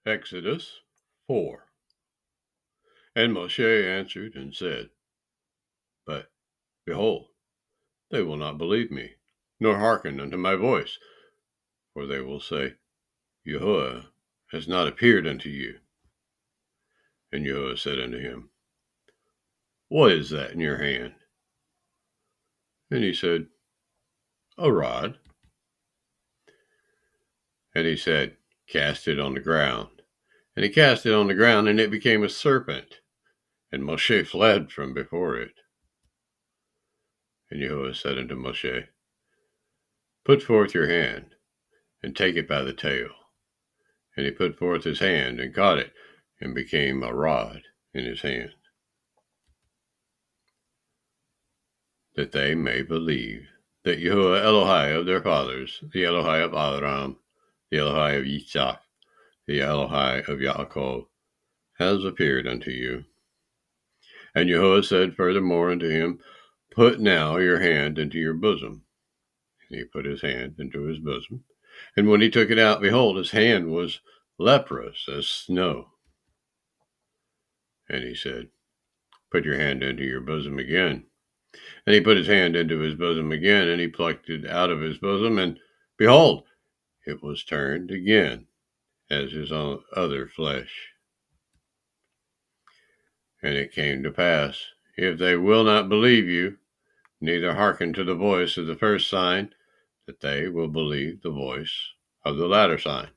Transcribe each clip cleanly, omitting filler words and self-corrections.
Exodus 4. And Moshe answered and said, But, behold, they will not believe me, nor hearken unto my voice, for they will say, YAHUAH has not appeared unto you. And YAHUAH said unto him, What is that in your hand? And he said, A rod. And he said, Cast it on the ground. And he cast it on the ground, and it became a serpent. And Moshe fled from before it. And YAHUAH said unto Moshe, Put forth your hand, and take it by the tail. And he put forth his hand, and caught it, and became a rod in his hand, that they may believe that YAHUAH Elohai of their fathers, the Elohai of Abraham, the Elohai of Yitzhak, the Elohai of Yaakov, has appeared unto you. And YAHUAH said furthermore unto him, Put now your hand into your bosom. And he put his hand into his bosom. And when he took it out, behold, his hand was leprous as snow. And he said, Put your hand into your bosom again. And he put his hand into his bosom again, and he plucked it out of his bosom, and behold, it was turned again as his own other flesh. And it came to pass, if they will not believe you, neither hearken to the voice of the first sign, that they will believe the voice of the latter sign.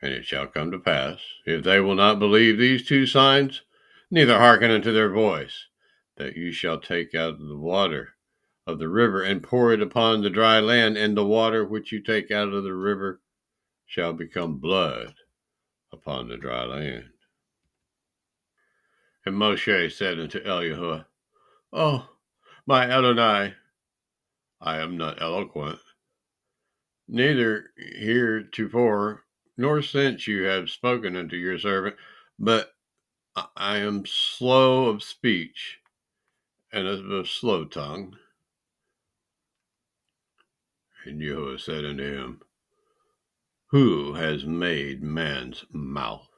And it shall come to pass, if they will not believe these two signs, neither hearken unto their voice, that you shall take out the water of the river and pour it upon the dry land, and the water which you take out of the river shall become blood upon the dry land. And Moshe said unto YAHUAH, Oh, my Adonai, I am not eloquent, neither heretofore nor since you have spoken unto your servant, but I am slow of speech and of a slow tongue. And YAHUAH said unto him, Who has made man's mouth?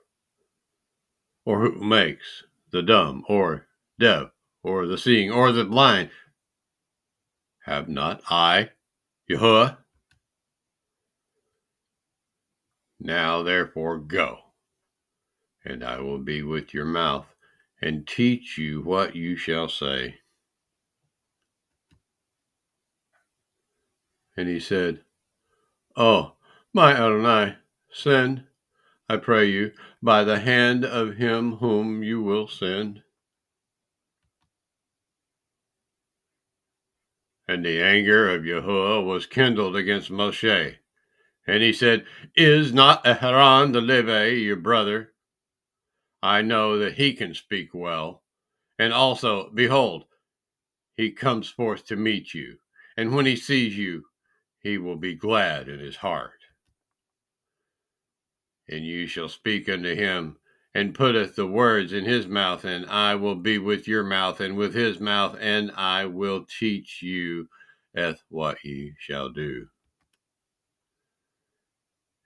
Or who makes the dumb, or deaf, or the seeing, or the blind? Have not I, YAHUAH? Now therefore go, and I will be with your mouth, and teach you what you shall say. And he said, Oh, my Adonai, send, I pray you, by the hand of him whom you will send. And the anger of YAHUAH was kindled against Moshe. And he said, Is not Aharon the Levite your brother? I know that he can speak well. And also, behold, he comes forth to meet you. And when he sees you, he will be glad in his heart. And you shall speak unto him, and putteth the words in his mouth, and I will be with your mouth and with his mouth, and I will teach you what ye shall do.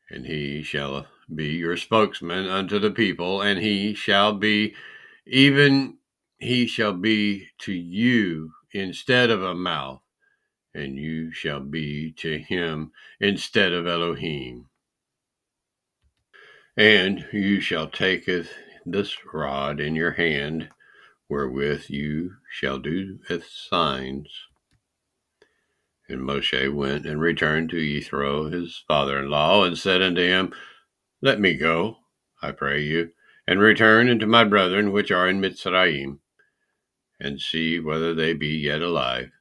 And he shall be your spokesman unto the people, and he shall be to you instead of a mouth, and you shall be to him instead of Elohim. And you shall taketh this rod in your hand, wherewith you shall do signs. And Moshe went and returned to Yethro his father-in-law, and said unto him, Let me go, I pray you, and return unto my brethren which are in Mitzrayim, and see whether they be yet alive.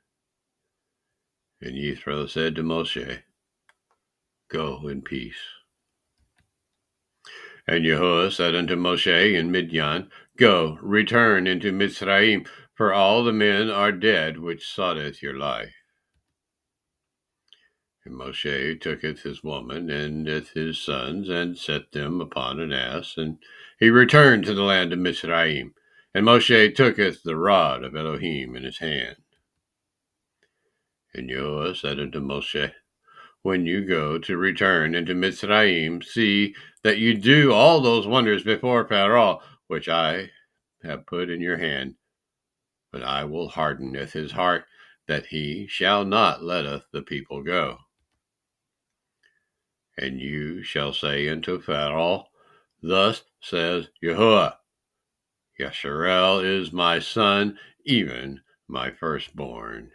And Yethro said to Moshe, Go in peace. And YAHUAH said unto Moshe in Midian, Go, return into Mitzrayim, for all the men are dead which soughteth your life. And Moshe tooketh his woman and his sons, and set them upon an ass, and he returned to the land of Mitzrayim. And Moshe tooketh the rod of Elohim in his hand. And YAHUAH said unto Moshe, when you go to return into Mitzrayim, see that you do all those wonders before Pharaoh, which I have put in your hand. But I will hardeneth his heart, that he shall not letteth the people go. And you shall say unto Pharaoh, Thus says YAHUAH, Yasharel is my son, even my firstborn.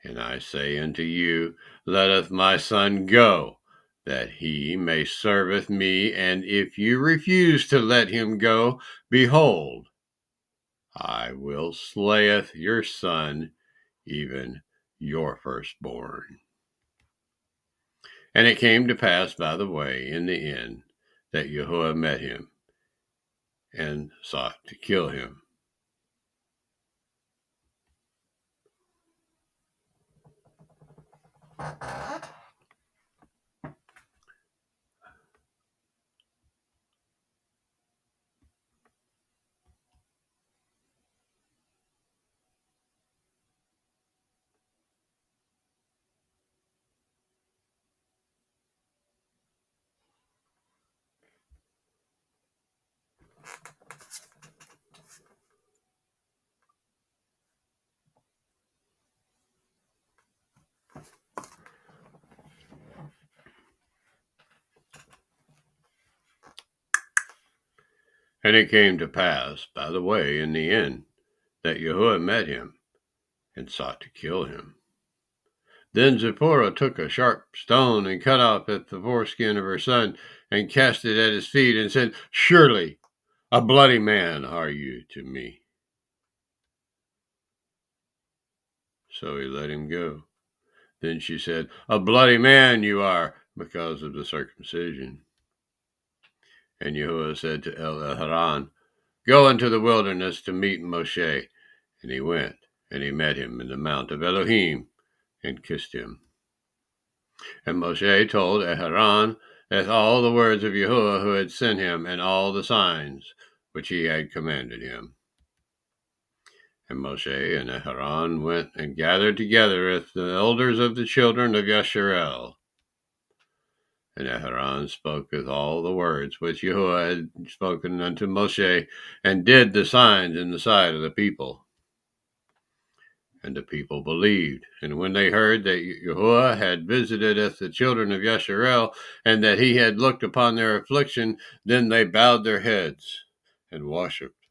And I say unto you, Letteth my son go, that he may serveth me, and if you refuse to let him go, behold, I will slayeth your son, even your firstborn. And it came to pass by the way in the inn that YAHUAH met him and sought to kill him. And it came to pass by the way in the inn that YAHUAH met him and sought to kill him. Then Zipporah took a sharp stone and cut off at the foreskin of her son and cast it at his feet and said, Surely a bloody man are you to me. So he let him go. Then she said, A bloody man you are because of the circumcision. And YAHUAH said to Eph'siym, Go into the wilderness to meet Moshe. And he went, and he met him in the mount of Elohim, and kissed him. And Moshe told Eph'siym all the words of YAHUAH who had sent him, and all the signs which he had commanded him. And Moshe and Eph'siym went and gathered together with the elders of the children of Yasharel. And Eph'siym spoke with all the words which YAHUAH had spoken unto Moshe, and did the signs in the sight of the people. And the people believed. And when they heard that YAHUAH had visited the children of Yasharel, and that he had looked upon their affliction, then they bowed their heads and worshipped